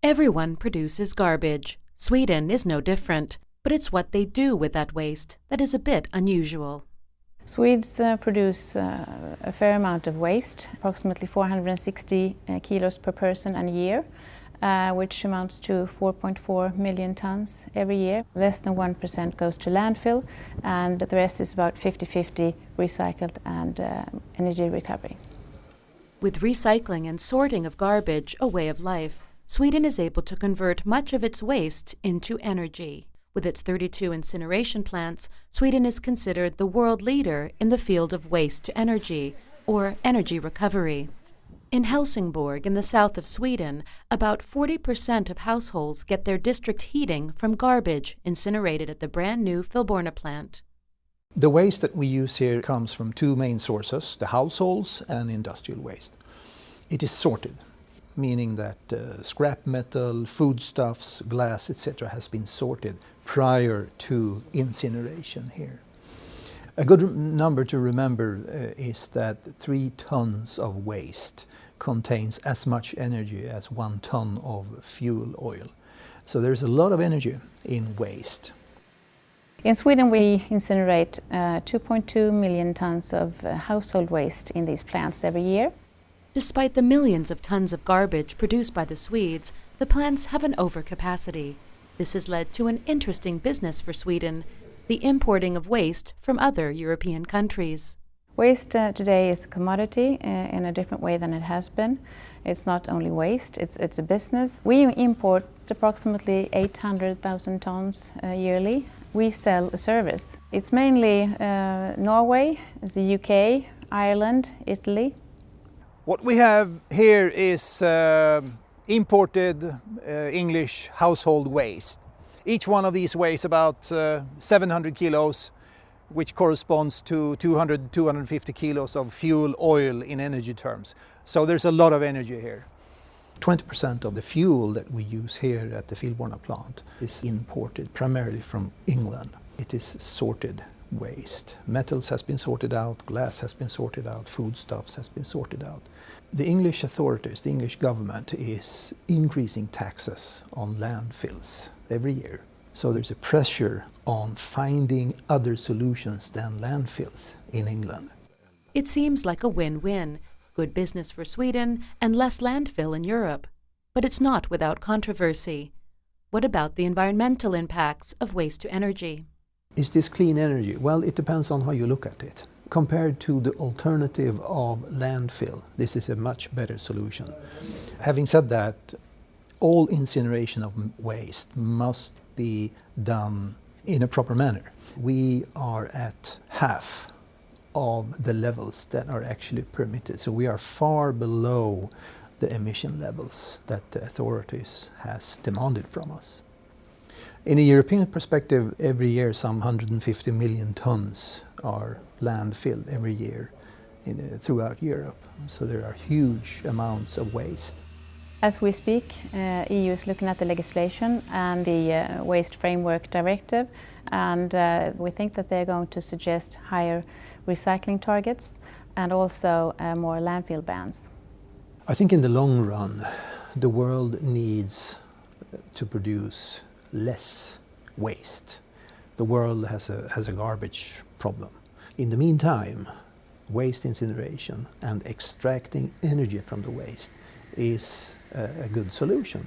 Everyone produces garbage. Sweden is no different, but it's what they do with that waste that is a bit unusual. Swedes produce a fair amount of waste, approximately 460 kilos per person and year, which amounts to 4.4 million tons every year. Less than 1% goes to landfill, and the rest is about 50-50 recycled and energy recovery. With recycling and sorting of garbage a way of life, Sweden is able to convert much of its waste into energy. With its 32 incineration plants, Sweden is considered the world leader in the field of waste to energy, or energy recovery. In Helsingborg, in the south of Sweden, about 40% of households get their district heating from garbage incinerated at the brand new Filborna plant. The waste that we use here comes from two main sources, the households and industrial waste. It is sorted, meaning that scrap metal, foodstuffs, glass, etc. has been sorted prior to incineration here. A good number to remember is that 3 tons of waste contains as much energy as 1 ton of fuel oil. So there's a lot of energy in waste. In Sweden, we incinerate 2.2 million tons of household waste in these plants every year. Despite the millions of tons of garbage produced by the Swedes, the plants have an overcapacity. This has led to an interesting business for Sweden, the importing of waste from other European countries. Waste today is a commodity in a different way than it has been. It's not only waste, it's a business. We import approximately 800,000 tons yearly. We sell a service. It's mainly Norway, the UK, Ireland, Italy. What we have here is imported English household waste. Each one of these weighs about 700 kilos, which corresponds to 200-250 kilos of fuel oil in energy terms. So there's a lot of energy here. 20% of the fuel that we use here at the Filborna plant is imported primarily from England. It is sorted waste. Metals has been sorted out, glass has been sorted out, foodstuffs has been sorted out. The English authorities, the English government is increasing taxes on landfills every year. So there's a pressure on finding other solutions than landfills in England. It seems like a win-win. Good business for Sweden and less landfill in Europe. But it's not without controversy. What about the environmental impacts of waste to energy? Is this clean energy? Well, it depends on how you look at it. Compared to the alternative of landfill, this is a much better solution. Having said that, all incineration of waste must be done in a proper manner. We are at half of the levels that are actually permitted. So we are far below the emission levels that the authorities has demanded from us. In a European perspective, every year some 150 million tons are landfilled every year throughout Europe. So there are huge amounts of waste. As we speak, EU is looking at the legislation and the Waste Framework Directive, and we think that they're going to suggest higher recycling targets and also more landfill bans. I think in the long run, the world needs to produce less waste. The world has a garbage problem. In the meantime, waste incineration and extracting energy from the waste is a good solution.